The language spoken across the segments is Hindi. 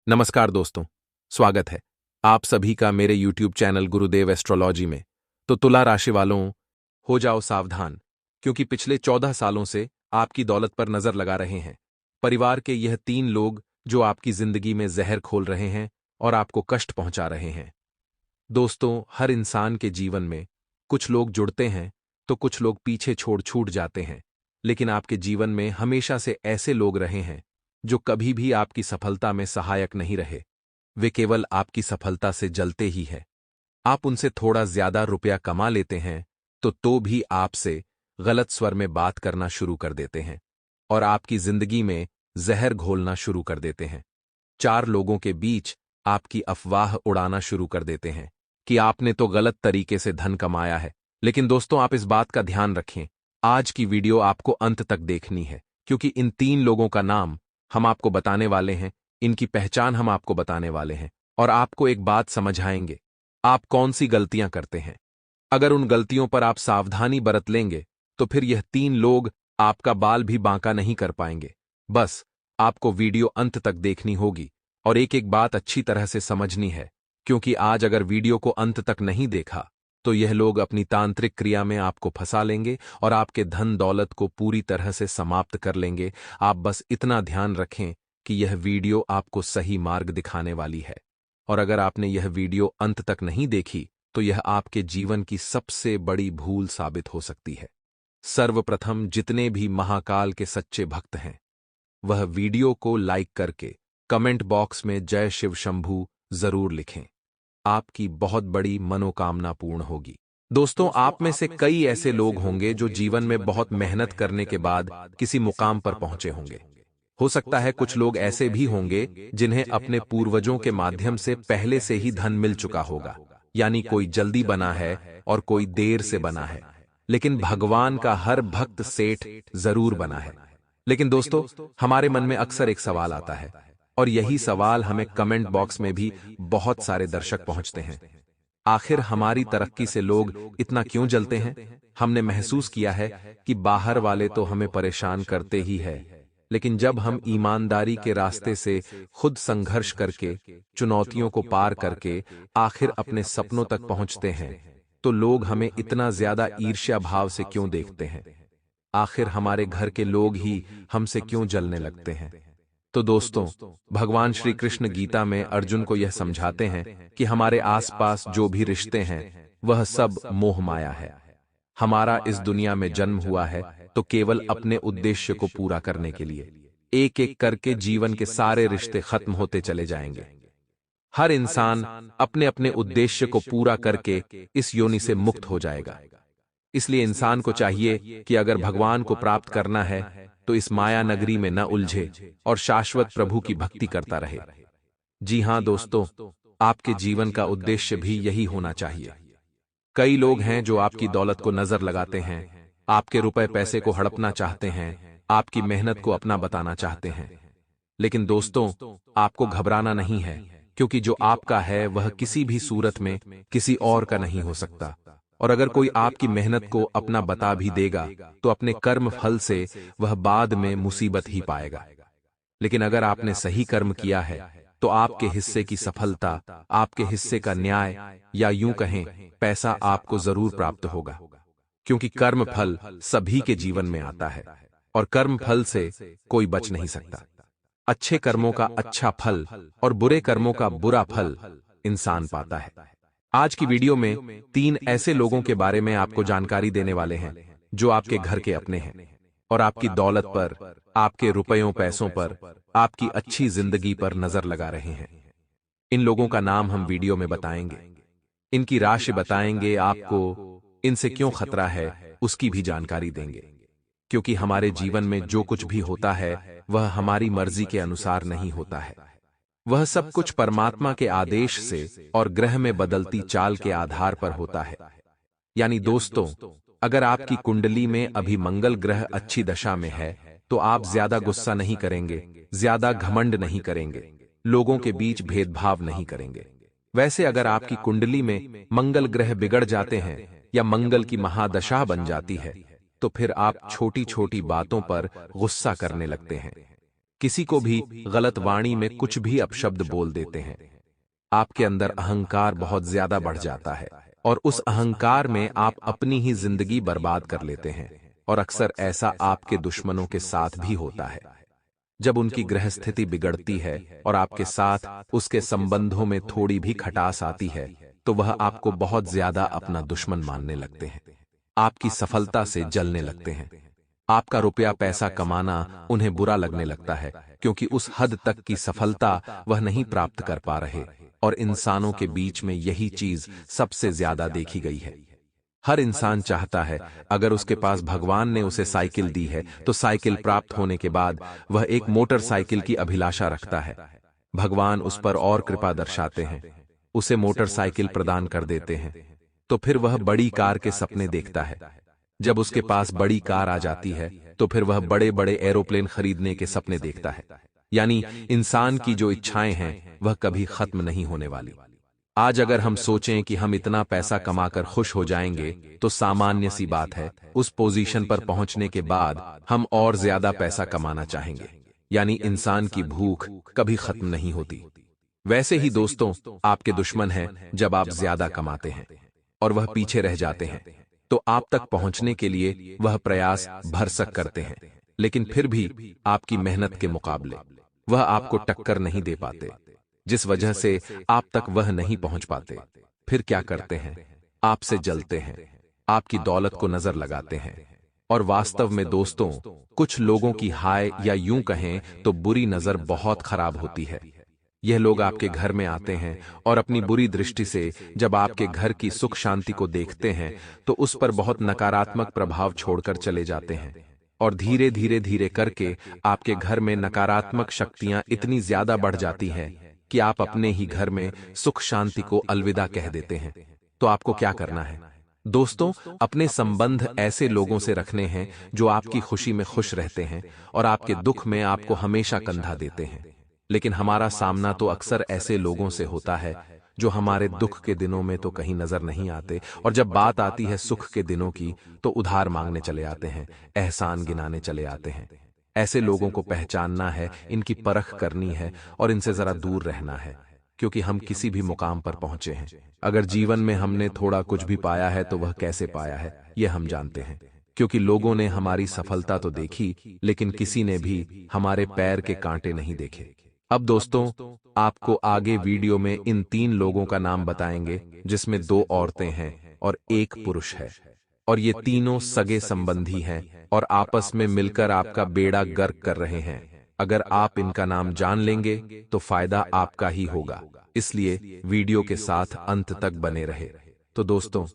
नमस्कार दोस्तों, स्वागत है आप सभी का मेरे YouTube चैनल गुरुदेव एस्ट्रोलॉजी में। तो तुला राशि वालों, हो जाओ सावधान, क्योंकि पिछले 14 सालों से आपकी दौलत पर नजर लगा रहे हैं परिवार के यह 3 लोग जो आपकी जिंदगी में जहर खोल रहे हैं और आपको कष्ट पहुंचा रहे हैं। दोस्तों, हर इंसान के जीवन में कुछ लोग जुड़ते हैं तो कुछ लोग पीछे छोड़ छूट जाते हैं, लेकिन आपके जीवन में हमेशा से ऐसे लोग रहे हैं जो कभी भी आपकी सफलता में सहायक नहीं रहे। वे केवल आपकी सफलता से जलते ही है। आप उनसे थोड़ा ज्यादा रुपया कमा लेते हैं तो भी आपसे गलत स्वर में बात करना शुरू कर देते हैं और आपकी जिंदगी में जहर घोलना शुरू कर देते हैं। 4 लोगों के बीच आपकी अफवाह उड़ाना शुरू कर देते हैं कि आपने तो गलत तरीके से धन कमाया है। लेकिन दोस्तों, आप इस बात का ध्यान रखें, आज की वीडियो आपको अंत तक देखनी है, क्योंकि इन 3 लोगों का नाम हम आपको बताने वाले हैं, इनकी पहचान हम आपको बताने वाले हैं और आपको एक बात समझाएंगे आप कौन सी गलतियां करते हैं। अगर उन गलतियों पर आप सावधानी बरत लेंगे तो फिर यह 3 लोग आपका बाल भी बांका नहीं कर पाएंगे। बस आपको वीडियो अंत तक देखनी होगी और एक एक बात अच्छी तरह से समझनी है, क्योंकि आज अगर वीडियो को अंत तक नहीं देखा तो यह लोग अपनी तांत्रिक क्रिया में आपको फंसा लेंगे और आपके धन दौलत को पूरी तरह से समाप्त कर लेंगे। आप बस इतना ध्यान रखें कि यह वीडियो आपको सही मार्ग दिखाने वाली है, और अगर आपने यह वीडियो अंत तक नहीं देखी तो यह आपके जीवन की सबसे बड़ी भूल साबित हो सकती है। सर्वप्रथम, जितने भी महाकाल के सच्चे भक्त हैं वह वीडियो को लाइक करके कमेंट बॉक्स में जय शिव शंभू जरूर लिखें। आपकी बहुत बड़ी मनोकामना पूर्ण होगी। दोस्तों, आप में से कई ऐसे लोग होंगे जो जीवन में बहुत मेहनत करने के बाद किसी मुकाम पर पहुंचे होंगे। हो सकता है कुछ लोग ऐसे भी होंगे जिन्हें अपने पूर्वजों के माध्यम से पहले से ही धन मिल चुका होगा, यानी कोई जल्दी बना है और कोई देर से बना है, लेकिन भगवान का हर भक्त सेठ जरूर बना है। लेकिन दोस्तों, हमारे मन में अक्सर एक सवाल आता है और यही सवाल हमें कमेंट बॉक्स में भी बहुत सारे दर्शक पहुंचते हैं। आखिर हमारी तरक्की से लोग इतना क्यों जलते हैं? हमने महसूस किया है कि बाहर वाले तो हमें परेशान करते ही है, लेकिन जब हम ईमानदारी के रास्ते से खुद संघर्ष करके, चुनौतियों को पार करके आखिर अपने सपनों तक पहुंचते हैं तो लोग हमें इतना ज्यादा ईर्ष्या भाव से क्यों देखते हैं? आखिर हमारे घर के लोग ही हमसे क्यों जलने लगते हैं? तो दोस्तों, भगवान श्री कृष्ण गीता में अर्जुन को यह समझाते हैं कि हमारे आसपास जो भी रिश्ते हैं वह सब मोह माया है। हमारा इस दुनिया में जन्म हुआ है तो केवल अपने उद्देश्य को पूरा करने के लिए। एक एक करके जीवन के सारे रिश्ते खत्म होते चले जाएंगे। हर इंसान अपने अपने उद्देश्य को पूरा करके इस योनि से मुक्त हो जाएगा। इसलिए इंसान को चाहिए कि अगर भगवान को प्राप्त करना है तो इस माया नगरी में न उलझे और शाश्वत प्रभु की भक्ति करता रहे। जी हां दोस्तों, आपके जीवन का उद्देश्य भी यही होना चाहिए। कई लोग हैं जो आपकी दौलत को नजर लगाते हैं, आपके रुपए पैसे को हड़पना चाहते हैं, आपकी मेहनत को अपना बताना चाहते हैं। लेकिन दोस्तों, आपको घबराना नहीं है, क्योंकि जो आपका है वह किसी भी सूरत में किसी और का नहीं हो सकता। और अगर कोई आपकी मेहनत को अपना बता भी देगा तो अपने कर्म फल से वह बाद में मुसीबत ही पाएगा। लेकिन अगर आपने सही कर्म किया है तो आपके हिस्से की सफलता, आपके हिस्से का न्याय, या यूं कहें पैसा आपको जरूर प्राप्त होगा, क्योंकि कर्म फल सभी के जीवन में आता है और कर्म फल से कोई बच नहीं सकता। अच्छे कर्मों का अच्छा फल और बुरे कर्मों का बुरा फल इंसान पाता है। आज की वीडियो में 3 ऐसे लोगों के बारे में आपको जानकारी देने वाले हैं जो आपके घर के अपने हैं और आपकी दौलत पर, आपके रुपयों पैसों पर, आपकी अच्छी जिंदगी पर नजर लगा रहे हैं। इन लोगों का नाम हम वीडियो में बताएंगे, इनकी राशि बताएंगे, आपको इनसे क्यों खतरा है उसकी भी जानकारी देंगे, क्योंकि हमारे जीवन में जो कुछ भी होता है वह हमारी मर्जी के अनुसार नहीं होता है। वह सब कुछ परमात्मा के आदेश से और ग्रह में बदलती चाल के आधार पर होता है। यानी दोस्तों, अगर आपकी कुंडली में अभी मंगल ग्रह अच्छी दशा में है तो आप ज्यादा गुस्सा नहीं करेंगे, ज्यादा घमंड नहीं करेंगे, लोगों के बीच भेदभाव नहीं करेंगे। वैसे अगर आपकी कुंडली में मंगल ग्रह बिगड़ जाते हैं या मंगल की महादशा बन जाती है तो फिर आप छोटी छोटी बातों पर गुस्सा करने लगते हैं। किसी को भी गलत वाणी में कुछ भी अपशब्द बोल देते हैं। आपके अंदर अहंकार बहुत ज्यादा बढ़ जाता है और उस अहंकार में आप अपनी ही जिंदगी बर्बाद कर लेते हैं। और अक्सर ऐसा आपके दुश्मनों के साथ भी होता है। जब उनकी ग्रह स्थिति बिगड़ती है और आपके साथ उसके संबंधों में थोड़ी भी खटास आती है, तो वह आपको बहुत ज्यादा अपना दुश्मन मानने लगते हैं, आपकी सफलता से जलने लगते हैं। आपका रुपया पैसा कमाना उन्हें बुरा लगने लगता है, क्योंकि उस हद तक की सफलता वह नहीं प्राप्त कर पा रहे। और इंसानों के बीच में यही चीज सबसे ज्यादा देखी गई है। हर इंसान चाहता है, अगर उसके पास भगवान ने उसे साइकिल दी है तो साइकिल प्राप्त होने के बाद वह एक मोटरसाइकिल की अभिलाषा रखता है। भगवान उस पर और कृपा दर्शाते हैं, उसे मोटरसाइकिल प्रदान कर देते हैं, तो फिर वह बड़ी कार के सपने देखता है। जब उसके पास बड़ी कार आ जाती है तो फिर वह बड़े बड़े एरोप्लेन खरीदने के सपने देखता है। यानी इंसान की जो इच्छाएं हैं वह कभी खत्म नहीं होने वाली। आज अगर हम सोचें कि हम इतना पैसा कमाकर खुश हो जाएंगे, तो सामान्य सी बात है, उस पोजीशन पर पहुंचने के बाद हम और ज्यादा पैसा कमाना चाहेंगे। यानी इंसान की भूख कभी खत्म नहीं होती। वैसे ही दोस्तों, आपके दुश्मन हैं जब आप ज्यादा कमाते हैं और वह पीछे रह जाते हैं, तो आप तक पहुंचने के लिए वह प्रयास भरसक करते हैं, लेकिन फिर भी आपकी मेहनत के मुकाबले वह आपको टक्कर नहीं दे पाते, जिस वजह से आप तक वह नहीं पहुंच पाते। फिर क्या करते हैं? आपसे जलते हैं, आपकी दौलत को नजर लगाते हैं। और वास्तव में दोस्तों, कुछ लोगों की हाय या यूं कहें तो बुरी नजर बहुत खराब होती है। यह लोग आपके घर में आते हैं और अपनी बुरी दृष्टि से जब आपके घर की सुख शांति को देखते हैं तो उस पर बहुत नकारात्मक प्रभाव छोड़कर चले जाते हैं। और धीरे धीरे धीरे करके आपके घर में नकारात्मक शक्तियां इतनी ज्यादा बढ़ जाती हैं कि आप अपने ही घर में सुख शांति को अलविदा कह देते हैं। तो आपको क्या करना है दोस्तों? अपने संबंध ऐसे लोगों से रखने हैं जो आपकी खुशी में खुश रहते हैं और आपके दुख में आपको हमेशा कंधा देते हैं। लेकिन हमारा सामना तो अक्सर ऐसे लोगों से होता है जो हमारे दुख के दिनों में तो कहीं नजर नहीं आते, और जब बात आती है सुख के दिनों की तो उधार मांगने चले आते हैं, एहसान गिनाने चले आते हैं। ऐसे लोगों को पहचानना है, इनकी परख करनी है और इनसे जरा दूर रहना है, क्योंकि हम किसी भी मुकाम पर पहुंचे हैं, अगर जीवन में हमने थोड़ा कुछ भी पाया है तो वह कैसे पाया है यह हम जानते हैं। क्योंकि लोगों ने हमारी सफलता तो देखी, लेकिन किसी ने भी हमारे पैर के कांटे नहीं देखे। अब दोस्तों, आपको आगे वीडियो में इन 3 लोगों का नाम बताएंगे, जिसमें 2 औरतें हैं और 1 पुरुष है, और ये तीनों सगे संबंधी हैं और आपस में मिलकर आपका बेड़ा गर्क कर रहे हैं। अगर आप इनका नाम जान लेंगे तो फायदा आपका ही होगा, इसलिए वीडियो के साथ अंत तक बने रहे। तो दोस्तों,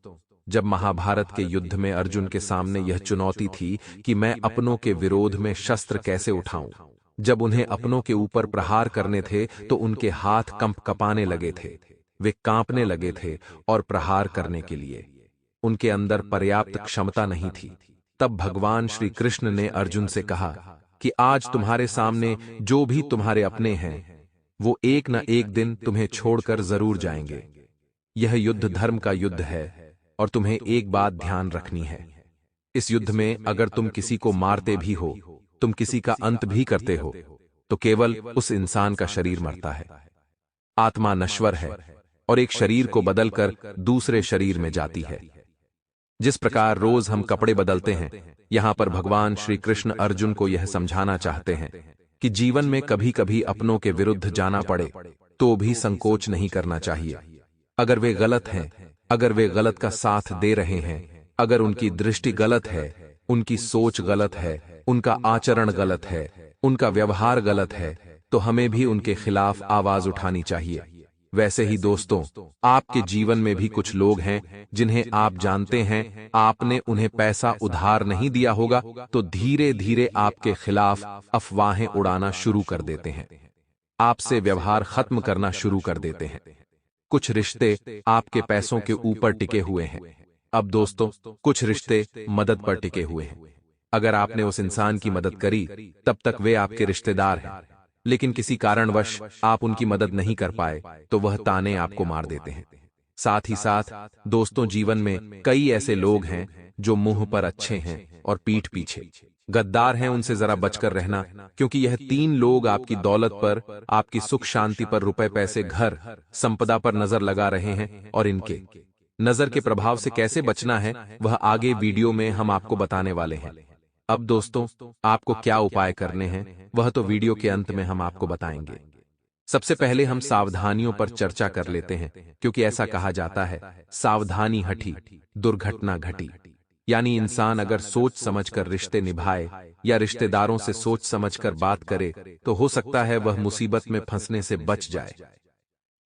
जब महाभारत के युद्ध में अर्जुन के सामने यह चुनौती थी कि मैं अपनों के विरोध में शस्त्र कैसे उठाऊं, जब उन्हें अपनों के ऊपर प्रहार करने थे तो उनके हाथ कंप कपाने लगे थे, वे कांपने लगे थे और प्रहार करने के लिए उनके अंदर पर्याप्त क्षमता नहीं थी। तब भगवान श्री कृष्ण ने अर्जुन से कहा कि आज तुम्हारे सामने जो भी तुम्हारे अपने हैं वो एक न एक दिन तुम्हें छोड़कर जरूर जाएंगे। यह युद्ध धर्म का युद्ध है और तुम्हें एक बात ध्यान रखनी है, इस युद्ध में अगर तुम किसी को मारते भी हो, तुम किसी का अंत भी करते हो, तो केवल उस इंसान का शरीर मरता है। आत्मा नश्वर है और एक शरीर को बदलकर दूसरे शरीर में जाती है। जिस प्रकार रोज हम कपड़े बदलते हैं, यहां पर भगवान श्री कृष्ण अर्जुन को यह समझाना चाहते हैं कि जीवन में कभी कभी अपनों के विरुद्ध जाना पड़े तो भी संकोच नहीं करना चाहिए। अगर वे गलत हैं, अगर वे गलत का साथ दे रहे हैं, अगर उनकी दृष्टि गलत है, उनकी सोच गलत है, उनका आचरण गलत है, उनका व्यवहार गलत है, तो हमें भी उनके खिलाफ आवाज उठानी चाहिए। वैसे ही दोस्तों, आपके जीवन में भी कुछ लोग हैं जिन्हें आप जानते हैं, आपने उन्हें पैसा उधार नहीं दिया होगा तो धीरे धीरे आपके खिलाफ अफवाहें उड़ाना शुरू कर देते हैं, आपसे व्यवहार खत्म करना शुरू कर देते हैं। कुछ रिश्ते आपके पैसों के ऊपर टिके हुए हैं। अब दोस्तों, कुछ रिश्ते मदद पर टिके हुए हैं। अगर आपने उस इंसान की मदद करी तब तक वे आपके रिश्तेदार हैं, लेकिन किसी कारणवश आप उनकी मदद नहीं कर पाए तो वह ताने आपको मार देते हैं। साथ ही साथ दोस्तों, जीवन में कई ऐसे लोग हैं जो मुंह पर अच्छे हैं और पीठ पीछे गद्दार हैं उनसे जरा बचकर रहना, क्योंकि यह 3 लोग आपकी दौलत पर, आपकी सुख शांति पर, रुपए पैसे, घर, संपदा पर नजर लगा रहे हैं, और इनके नजर के प्रभाव से कैसे बचना है वह आगे वीडियो में हम आपको बताने वाले हैं। अब दोस्तों, आपको क्या उपाय करने हैं वह तो वीडियो के अंत में हम आपको बताएंगे। सबसे पहले हम सावधानियों पर चर्चा कर लेते हैं, क्योंकि ऐसा कहा जाता है, सावधानी हटी दुर्घटना घटी। यानी इंसान अगर सोच समझकर रिश्ते निभाए या रिश्तेदारों से सोच समझकर बात करे तो हो सकता है वह मुसीबत में फंसने से बच जाए।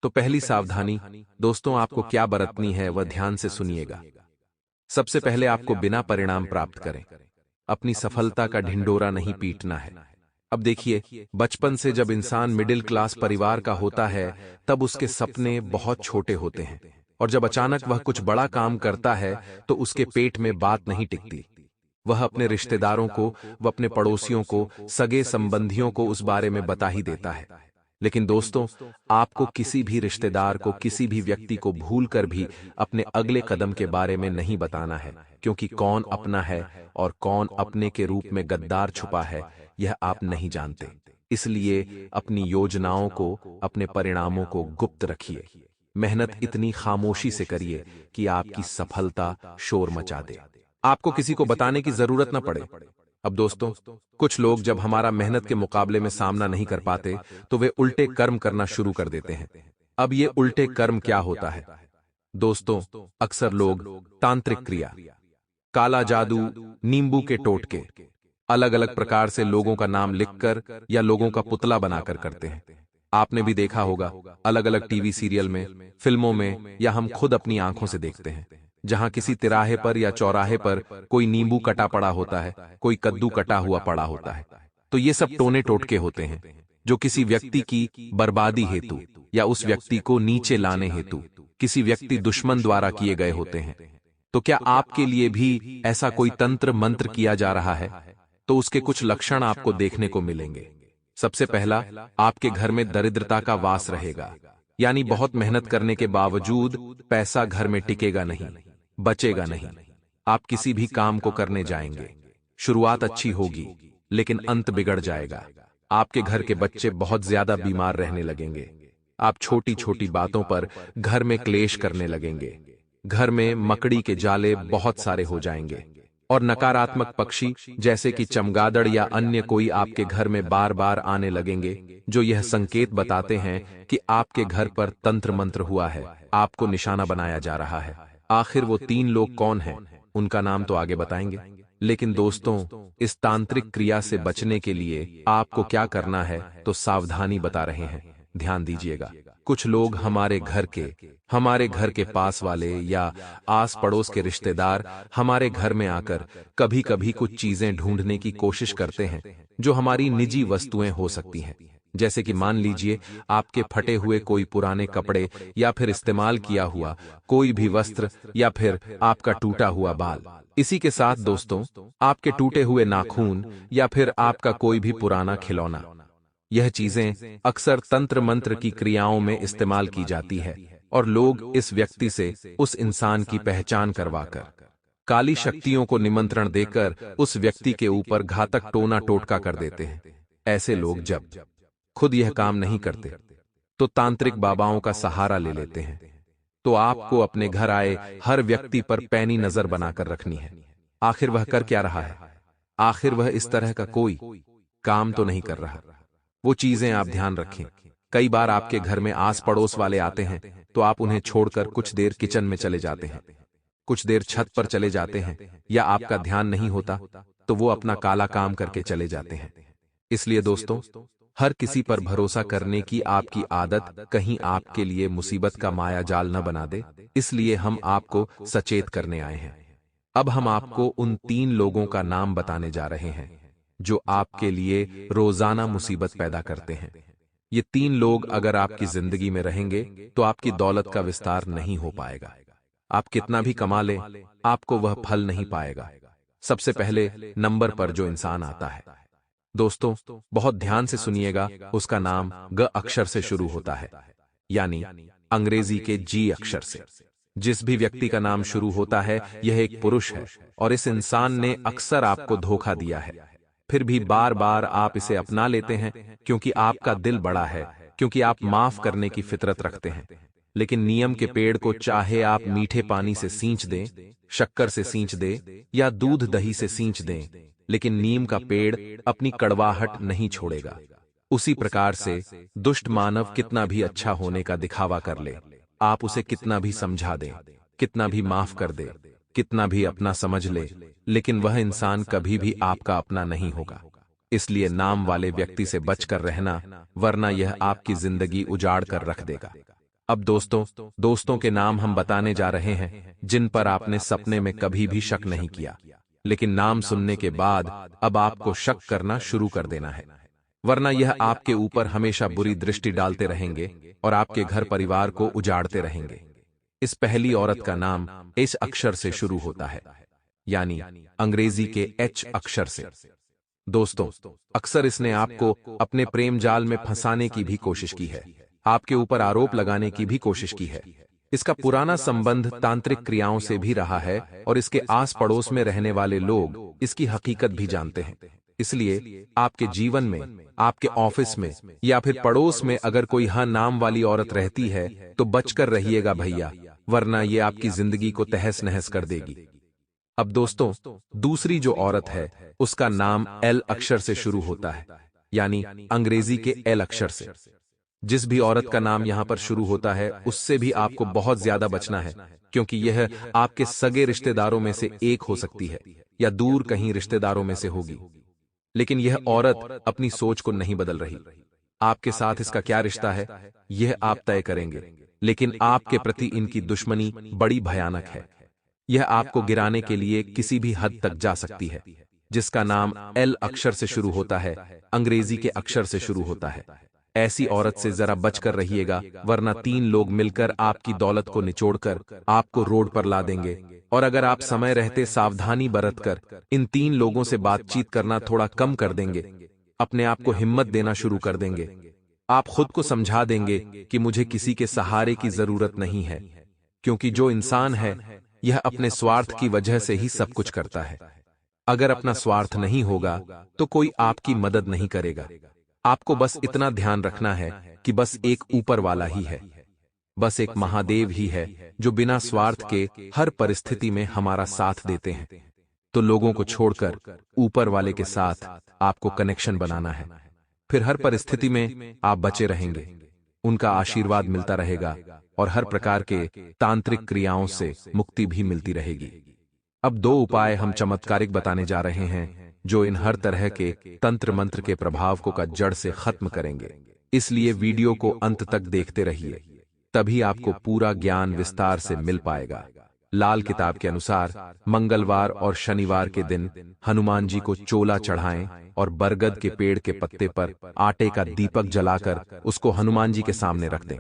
तो पहली सावधानी दोस्तों आपको क्या बरतनी है वह ध्यान से सुनिएगा। सबसे पहले आपको बिना परिणाम प्राप्त करें अपनी सफलता का ढिंडोरा नहीं पीटना है। अब देखिए, बचपन से जब इंसान मिडिल क्लास परिवार का होता है तब उसके सपने बहुत छोटे होते हैं, और जब अचानक वह कुछ बड़ा काम करता है तो उसके पेट में बात नहीं टिकती। वह अपने रिश्तेदारों को, वह अपने पड़ोसियों को, सगे संबंधियों को उस बारे में बता ही देता है। लेकिन दोस्तों, आपको किसी भी रिश्तेदार को, किसी भी व्यक्ति को भूलकर भी अपने अगले कदम के बारे में नहीं बताना है, क्योंकि कौन अपना है और कौन अपने के रूप में गद्दार छुपा है यह आप नहीं जानते। इसलिए अपनी योजनाओं को, अपने परिणामों को गुप्त रखिए। मेहनत इतनी खामोशी से करिए कि आपकी सफलता शोर मचा दे, आपको किसी को बताने की जरूरत न पड़े। अब दोस्तों, कुछ लोग जब हमारा मेहनत के मुकाबले में सामना नहीं कर पाते तो वे उल्टे कर्म करना शुरू कर देते हैं। अब ये उल्टे कर्म क्या होता है दोस्तों? अक्सर लोग तांत्रिक क्रिया, काला जादू, नींबू के टोटके, अलग अलग प्रकार से लोगों का नाम लिखकर या लोगों का पुतला बनाकर करते हैं। आपने भी देखा होगा, अलग अलग टीवी सीरियल में, फिल्मों में, या हम खुद अपनी आंखों से देखते हैं, जहां किसी तिराहे पर या चौराहे पर कोई नींबू कटा पड़ा होता है, कोई कद्दू कटा हुआ पड़ा होता है। तो ये सब टोने टोटके होते हैं जो किसी व्यक्ति की बर्बादी हेतु या उस व्यक्ति को नीचे लाने हेतु किसी व्यक्ति दुश्मन द्वारा किए गए होते हैं। तो क्या आपके लिए भी ऐसा कोई तंत्र मंत्र किया जा रहा है? तो उसके कुछ लक्षण आपको देखने को मिलेंगे। सबसे पहला, आपके घर में दरिद्रता का वास रहेगा, यानी बहुत मेहनत करने के बावजूद पैसा घर में टिकेगा नहीं, बचेगा नहीं। आप किसी भी काम को करने जाएंगे, शुरुआत अच्छी होगी लेकिन अंत बिगड़ जाएगा। आपके घर के बच्चे बहुत ज्यादा बीमार रहने लगेंगे। आप छोटी छोटी बातों पर घर में क्लेश करने लगेंगे। घर में मकड़ी के जाले बहुत सारे हो जाएंगे, और नकारात्मक पक्षी जैसे कि चमगादड़ या अन्य कोई आपके घर में बार बार आने लगेंगे, जो यह संकेत बताते हैं कि आपके घर पर तंत्र मंत्र हुआ है, आपको निशाना बनाया जा रहा है। आखिर वो 3 लोग कौन हैं, उनका नाम तो आगे बताएंगे। लेकिन दोस्तों, इस तांत्रिक क्रिया से बचने के लिए आपको क्या करना है तो सावधानी बता रहे हैं, ध्यान दीजिएगा। कुछ लोग हमारे घर के पास वाले या आस पड़ोस के रिश्तेदार हमारे घर में आकर कभी कभी कुछ चीजें ढूंढने की कोशिश करते हैं जो हमारी निजी वस्तुएं हो सकती हैं। जैसे कि मान लीजिए आपके फटे हुए कोई पुराने कपड़े, या फिर इस्तेमाल किया हुआ कोई भी वस्त्र, या फिर आपका टूटा हुआ बाल। इसी के साथ दोस्तों, आपके टूटे हुए नाखून, या फिर आपका कोई भी पुराना खिलौना। यह चीजें अक्सर तंत्र मंत्र की क्रियाओं में इस्तेमाल की जाती है, और लोग इस व्यक्ति से, उस इंसान की पहचान करवाकर, काली शक्तियों को निमंत्रण देकर उस व्यक्ति के ऊपर घातक टोना टोटका कर देते हैं। ऐसे लोग जब खुद यह काम नहीं करते तो तांत्रिक बाबाओं का सहारा ले लेते हैं। तो आपको अपने घर आए हर व्यक्ति पर पैनी नजर बनाकर रखनी है। आखिर वह कर क्या रहा है? आखिर वह इस तरह का कोई काम तो नहीं कर रहा। वो चीजें आप ध्यान रखें। कई बार आपके घर में आस पड़ोस वाले आते हैं तो आप उन्हें छोड़कर कुछ देर किचन में चले जाते हैं, कुछ देर छत पर चले जाते हैं, या आपका ध्यान नहीं होता तो वो अपना काला काम करके चले जाते हैं। इसलिए दोस्तों, हर किसी पर भरोसा करने की आपकी आदत कहीं आपके लिए मुसीबत का माया जाल न बना दे, इसलिए हम आपको सचेत करने आए हैं। अब हम आपको उन 3 लोगों का नाम बताने जा रहे हैं जो आपके लिए रोजाना मुसीबत पैदा करते हैं। ये 3 लोग अगर आपकी जिंदगी में रहेंगे तो आपकी दौलत का विस्तार नहीं हो पाएगा। आप कितना भी कमा लें, आपको वह फल नहीं पाएगा। सबसे पहले नंबर पर जो इंसान आता है दोस्तों, बहुत ध्यान से सुनिएगा, उसका नाम ग अक्षर से शुरू होता है, यानी अंग्रेजी के जी अक्षर से। जिस भी व्यक्ति का नाम शुरू होता है यह एक पुरुष है और इस इंसान ने अक्सर आपको धोखा दिया है। फिर भी बार बार आप इसे अपना लेते हैं क्योंकि आपका दिल बड़ा है, क्योंकि आप माफ करने की फितरत रखते हैं। लेकिन नियम के पेड़ को चाहे आप मीठे पानी से सींच दें, शक्कर से सींच दें या दूध दही से सींच दें, लेकिन नीम का पेड़ अपनी कड़वाहट नहीं छोड़ेगा। उसी प्रकार से दुष्ट मानव कितना भी अच्छा होने का दिखावा कर ले, आप उसे कितना भी समझा दें, कितना भी माफ कर दे, कितना भी अपना समझ ले, लेकिन वह इंसान कभी भी आपका अपना नहीं होगा। इसलिए नाम वाले व्यक्ति से बचकर रहना, वरना यह आपकी जिंदगी उजाड़ कर रख देगा। अब दोस्तों के नाम हम बताने जा रहे हैं जिन पर आपने सपने में कभी भी शक नहीं किया, लेकिन नाम सुनने के बाद अब आपको शक करना शुरू कर देना है, वरना यह आपके ऊपर हमेशा बुरी दृष्टि डालते रहेंगे और आपके घर परिवार को उजाड़ते रहेंगे। इस पहली औरत का नाम एच अक्षर से शुरू होता है, यानी अंग्रेजी के एच अक्षर से। दोस्तों, अक्सर इसने आपको अपने प्रेम जाल में फंसाने की भी कोशिश की है, आपके ऊपर आरोप लगाने की भी कोशिश की है। इसका पुराना संबंध तांत्रिक क्रियाओं से भी रहा है और इसके आस पड़ोस में रहने वाले लोग इसकी हकीकत भी जानते हैं। इसलिए आपके जीवन में, आपके ऑफिस में या फिर पड़ोस में अगर कोई हाँ नाम वाली औरत रहती है तो बचकर रहिएगा भैया, वरना ये आपकी जिंदगी को तहस नहस कर देगी। अब दोस्तों, दूसरी जो औरत है उसका नाम एल अक्षर से शुरू होता है, यानी अंग्रेजी के एल अक्षर से। जिस भी औरत का नाम यहां पर शुरू होता है उससे भी आपको बहुत ज्यादा बचना है, क्योंकि यह आपके सगे रिश्तेदारों में से एक हो सकती है या दूर कहीं रिश्तेदारों में से होगी। लेकिन यह औरत अपनी सोच को नहीं बदल रही। आपके साथ इसका क्या रिश्ता है यह आप तय करेंगे, लेकिन आपके प्रति इनकी दुश्मनी बड़ी भयानक है। यह आपको गिराने के लिए किसी भी हद तक जा सकती है। जिसका नाम एल अक्षर से शुरू होता है, अंग्रेजी के अक्षर से शुरू होता है, ऐसी औरत से जरा बचकर रहिएगा, वरना 3 लोग मिलकर आपकी दौलत को निचोड़कर आपको रोड पर ला देंगे। और अगर आप समय रहते सावधानी बरतकर इन 3 लोगों से बातचीत करना थोड़ा कम कर देंगे, अपने आप को हिम्मत देना शुरू कर देंगे, आप खुद को समझा देंगे कि मुझे किसी के सहारे की जरूरत नहीं है, क्योंकि जो इंसान है यह अपने स्वार्थ की वजह से ही सब कुछ करता है। अगर अपना स्वार्थ नहीं होगा तो कोई आपकी मदद नहीं करेगा। आपको बस इतना ध्यान रखना है कि बस एक ऊपर वाला ही है, बस एक महादेव ही है जो बिना स्वार्थ के हर परिस्थिति में हमारा साथ देते हैं। तो लोगों को छोड़कर ऊपर वाले के साथ आपको कनेक्शन बनाना है, फिर हर परिस्थिति में आप बचे रहेंगे, उनका आशीर्वाद मिलता रहेगा और हर प्रकार के तांत्रिक क्रियाओं से मुक्ति भी मिलती रहेगी। अब 2 उपाय हम चमत्कारिक बताने जा रहे हैं जो इन हर तरह के तंत्र मंत्र के प्रभाव को का जड़ से खत्म करेंगे। इसलिए वीडियो को अंत तक देखते रहिए, तभी आपको पूरा ज्ञान विस्तार से मिल पाएगा। लाल किताब के अनुसार मंगलवार और शनिवार के दिन हनुमान जी को चोला चढ़ाएं और बरगद के पेड़ के पत्ते पर आटे का दीपक जलाकर उसको हनुमान जी के सामने रख दें।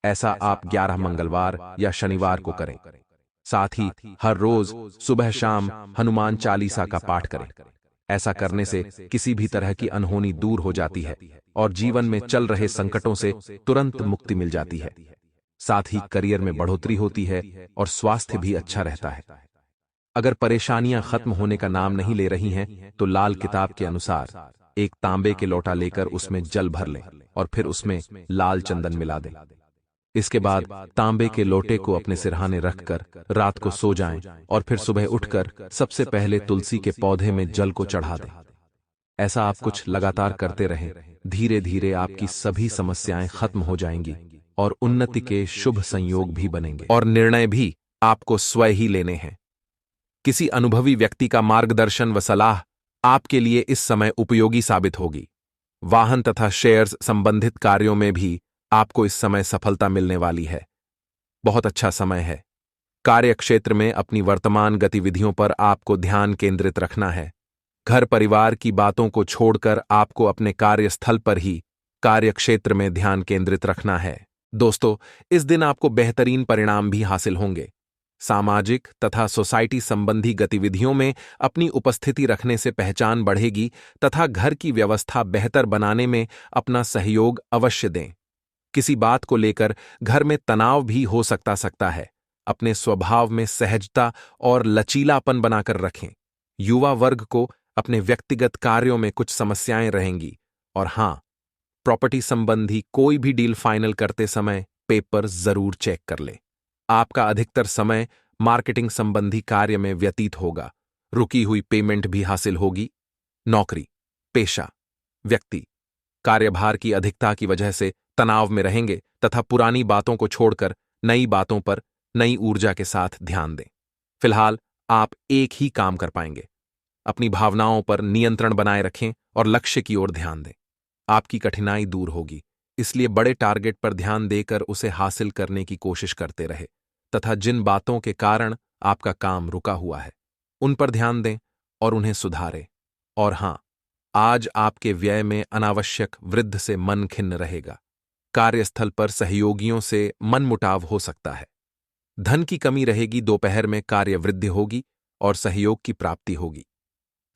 ऐसा आप 11 मंगलवार या शनिवार को करें। साथ ही हर रोज सुबह शाम हनुमान चालीसा का पाठ करें। ऐसा करने से किसी भी तरह की अनहोनी दूर हो जाती है और जीवन में चल रहे संकटों से तुरंत मुक्ति मिल जाती है। साथ ही करियर में बढ़ोतरी होती है और स्वास्थ्य भी अच्छा रहता है। अगर परेशानियां खत्म होने का नाम नहीं ले रही हैं, तो लाल किताब के अनुसार एक तांबे के लोटा लेकर उसमें जल भर लें और फिर उसमें लाल चंदन मिला दें। इसके बाद तांबे के लोटे को अपने सिरहाने रखकर रात को सो जाएं और फिर सुबह उठकर सबसे पहले तुलसी के पौधे में जल को चढ़ा दें। ऐसा आप कुछ लगातार करते रहें, धीरे धीरे आपकी सभी समस्याएं खत्म हो जाएंगी और उन्नति के शुभ संयोग भी बनेंगे। और निर्णय भी आपको स्वयं ही लेने हैं। किसी अनुभवी व्यक्ति का मार्गदर्शन व सलाह आपके लिए इस समय उपयोगी साबित होगी। वाहन तथा शेयर्स संबंधित कार्यों में भी आपको इस समय सफलता मिलने वाली है। बहुत अच्छा समय है। कार्य क्षेत्र में अपनी वर्तमान गतिविधियों पर आपको ध्यान केंद्रित रखना है। घर परिवार की बातों को छोड़कर आपको अपने कार्यस्थल पर ही कार्य क्षेत्र में ध्यान केंद्रित रखना है। दोस्तों, इस दिन आपको बेहतरीन परिणाम भी हासिल होंगे। सामाजिक तथा सोसाइटी संबंधी गतिविधियों में अपनी उपस्थिति रखने से पहचान बढ़ेगी तथा घर की व्यवस्था बेहतर बनाने में अपना सहयोग अवश्य दें। किसी बात को लेकर घर में तनाव भी हो सकता है। अपने स्वभाव में सहजता और लचीलापन बनाकर रखें। युवा वर्ग को अपने व्यक्तिगत कार्यों में कुछ समस्याएं रहेंगी। और हां, प्रॉपर्टी संबंधी कोई भी डील फाइनल करते समय पेपर जरूर चेक कर ले। आपका अधिकतर समय मार्केटिंग संबंधी कार्य में व्यतीत होगा। रुकी हुई पेमेंट भी हासिल होगी। नौकरी, पेशा, व्यक्ति कार्यभार की अधिकता की वजह से तनाव में रहेंगे तथा पुरानी बातों को छोड़कर नई बातों पर नई ऊर्जा के साथ ध्यान दें। फिलहाल आप एक ही काम कर पाएंगे। अपनी भावनाओं पर नियंत्रण बनाए रखें और लक्ष्य की ओर ध्यान दें। आपकी कठिनाई दूर होगी, इसलिए बड़े टारगेट पर ध्यान देकर उसे हासिल करने की कोशिश करते रहे तथा जिन बातों के कारण आपका काम रुका हुआ है उन पर ध्यान दें और उन्हें सुधारें। और हां, आज आपके व्यय में अनावश्यक वृद्धि से मन खिन्न रहेगा। कार्यस्थल पर सहयोगियों से मनमुटाव हो सकता है। धन की कमी रहेगी। दोपहर में कार्य वृद्धि होगी और सहयोग की प्राप्ति होगी।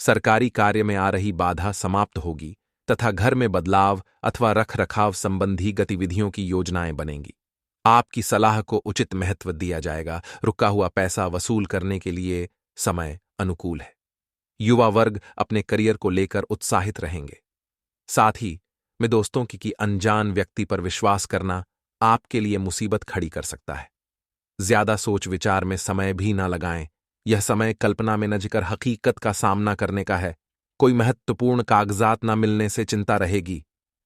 सरकारी कार्य में आ रही बाधा समाप्त होगी तथा घर में बदलाव अथवा रखरखाव संबंधी गतिविधियों की योजनाएं बनेंगी। आपकी सलाह को उचित महत्व दिया जाएगा। रुका हुआ पैसा वसूल करने के लिए समय अनुकूल है। युवा वर्ग अपने करियर को लेकर उत्साहित रहेंगे। साथ ही में दोस्तों की अनजान व्यक्ति पर विश्वास करना आपके लिए मुसीबत खड़ी कर सकता है। ज्यादा सोच विचार में समय भी ना लगाएं। यह समय कल्पना में न जिकर हकीकत का सामना करने का है। कोई महत्वपूर्ण कागजात न मिलने से चिंता रहेगी।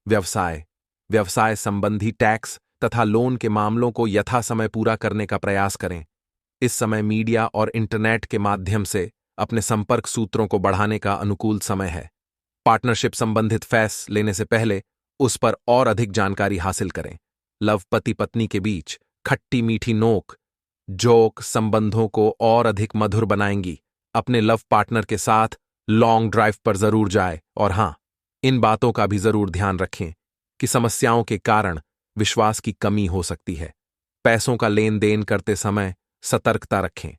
व्यवसाय संबंधी टैक्स तथा लोन के मामलों को यथासमय पूरा करने का प्रयास करें। इस समय मीडिया और इंटरनेट के माध्यम से अपने संपर्क सूत्रों को बढ़ाने का अनुकूल समय है। पार्टनरशिप संबंधित फैसले लेने से पहले उस पर और अधिक जानकारी हासिल करें। लव पति पत्नी के बीच खट्टी मीठी नोक जोक संबंधों को और अधिक मधुर बनाएंगी। अपने लव पार्टनर के साथ लॉन्ग ड्राइव पर जरूर जाए। और हां, इन बातों का भी जरूर ध्यान रखें कि समस्याओं के कारण विश्वास की कमी हो सकती है। पैसों का लेन देन करते समय सतर्कता रखें।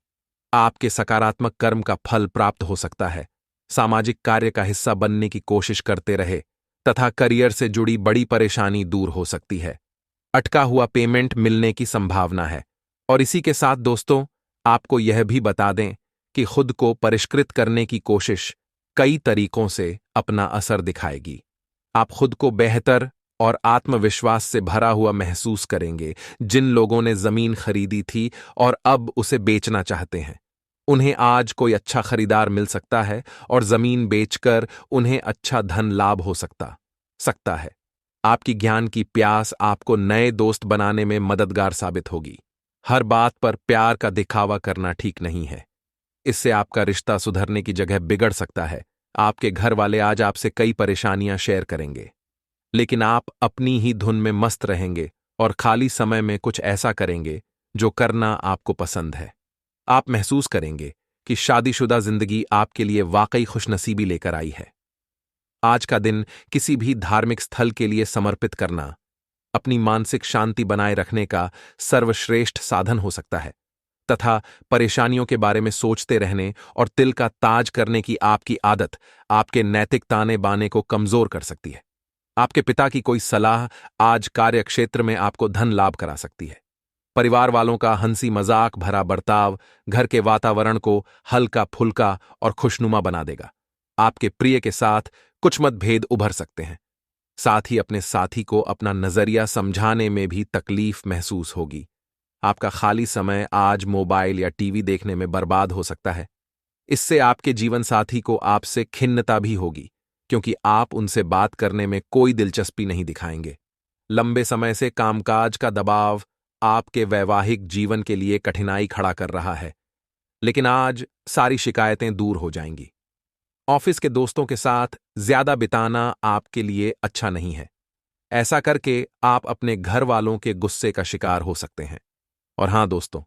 आपके सकारात्मक कर्म का फल प्राप्त हो सकता है। सामाजिक कार्य का हिस्सा बनने की कोशिश करते रहे तथा करियर से जुड़ी बड़ी परेशानी दूर हो सकती है। अटका हुआ पेमेंट मिलने की संभावना है। और इसी के साथ दोस्तों, आपको यह भी बता दें कि खुद को परिष्कृत करने की कोशिश कई तरीकों से अपना असर दिखाएगी। आप खुद को बेहतर और आत्मविश्वास से भरा हुआ महसूस करेंगे। जिन लोगों ने जमीन खरीदी थी और अब उसे बेचना चाहते हैं, उन्हें आज कोई अच्छा खरीदार मिल सकता है और जमीन बेचकर उन्हें अच्छा धन लाभ हो सकता है। आपकी ज्ञान की प्यास आपको नए दोस्त बनाने में मददगार साबित होगी। हर बात पर प्यार का दिखावा करना ठीक नहीं है। इससे आपका रिश्ता सुधरने की जगह बिगड़ सकता है। आपके घर वाले आज आपसे कई परेशानियां शेयर करेंगे, लेकिन आप अपनी ही धुन में मस्त रहेंगे और खाली समय में कुछ ऐसा करेंगे जो करना आपको पसंद है। आप महसूस करेंगे कि शादीशुदा जिंदगी आपके लिए वाकई खुशनसीबी लेकर आई है। आज का दिन किसी भी धार्मिक स्थल के लिए समर्पित करना अपनी मानसिक शांति बनाए रखने का सर्वश्रेष्ठ साधन हो सकता है तथा परेशानियों के बारे में सोचते रहने और तिल का ताज करने की आपकी आदत आपके नैतिक ताने बाने को कमजोर कर सकती है। आपके पिता की कोई सलाह आज कार्य क्षेत्र में आपको धन लाभ करा सकती है। परिवार वालों का हंसी मजाक भरा बर्ताव घर के वातावरण को हल्का फुल्का और खुशनुमा बना देगा। आपके प्रिय के साथ कुछ मतभेद उभर सकते हैं। साथ ही अपने साथी को अपना नजरिया समझाने में भी तकलीफ महसूस होगी। आपका खाली समय आज मोबाइल या टीवी देखने में बर्बाद हो सकता है। इससे आपके जीवन साथी को आपसे खिन्नता भी होगी, क्योंकि आप उनसे बात करने में कोई दिलचस्पी नहीं दिखाएंगे। लंबे समय से कामकाज का दबाव आपके वैवाहिक जीवन के लिए कठिनाई खड़ा कर रहा है, लेकिन आज सारी शिकायतें दूर हो जाएंगी। ऑफिस के दोस्तों के साथ ज्यादा बिताना आपके लिए अच्छा नहीं है। ऐसा करके आप अपने घर वालों के गुस्से का शिकार हो सकते हैं। और हां दोस्तों,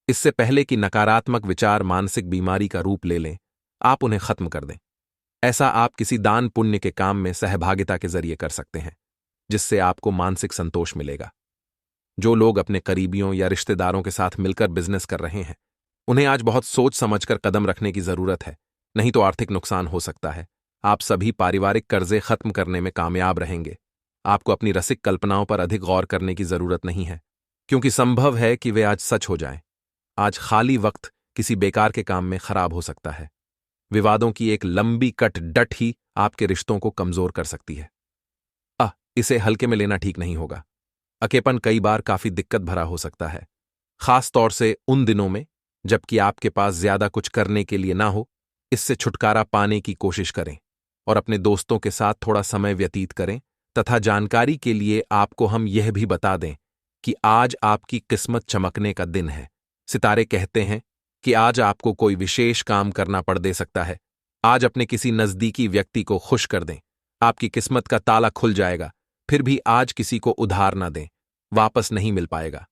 इससे पहले कि नकारात्मक विचार मानसिक बीमारी का रूप ले लें, आप उन्हें खत्म कर दें। ऐसा आप किसी दान पुण्य के काम में सहभागिता के जरिए कर सकते हैं, जिससे आपको मानसिक संतोष मिलेगा। जो लोग अपने करीबियों या रिश्तेदारों के साथ मिलकर बिजनेस कर रहे हैं, उन्हें आज बहुत सोच समझकर कदम रखने की जरूरत है, नहीं तो आर्थिक नुकसान हो सकता है। आप सभी पारिवारिक कर्जे खत्म करने में कामयाब रहेंगे। आपको अपनी रसिक कल्पनाओं पर अधिक गौर करने की जरूरत नहीं है, क्योंकि संभव है कि वे आज सच हो जाएं। आज खाली वक्त किसी बेकार के काम में खराब हो सकता है। विवादों की एक लंबी कट डट ही आपके रिश्तों को कमजोर कर सकती है। इसे हल्के में लेना ठीक नहीं होगा। अकेपन कई बार काफी दिक्कत भरा हो सकता है, खास तौर से उन दिनों में जबकि आपके पास ज्यादा कुछ करने के लिए ना हो। इससे छुटकारा पाने की कोशिश करें और अपने दोस्तों के साथ थोड़ा समय व्यतीत करें। तथा जानकारी के लिए आपको हम यह भी बता दें कि आज आपकी किस्मत चमकने का दिन है। सितारे कहते हैं कि आज आपको कोई विशेष काम करना पड़ दे सकता है। आज अपने किसी नजदीकी व्यक्ति को खुश कर दें, आपकी किस्मत का ताला खुल जाएगा। फिर भी आज किसी को उधार ना दें, वापस नहीं मिल पाएगा।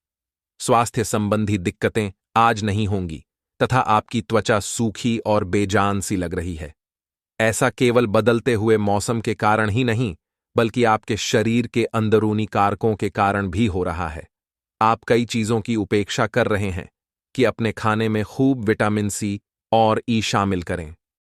स्वास्थ्य संबंधी दिक्कतें आज नहीं होंगी तथा आपकी त्वचा सूखी और बेजान सी लग रही है। ऐसा केवल बदलते हुए मौसम के कारण ही नहीं, बल्कि आपके शरीर के अंदरूनी कारकों के कारण भी हो रहा है। आप कई चीजों की उपेक्षा कर रहे हैं कि अपने खाने में खूब विटामिन सी और ई शामिल करें।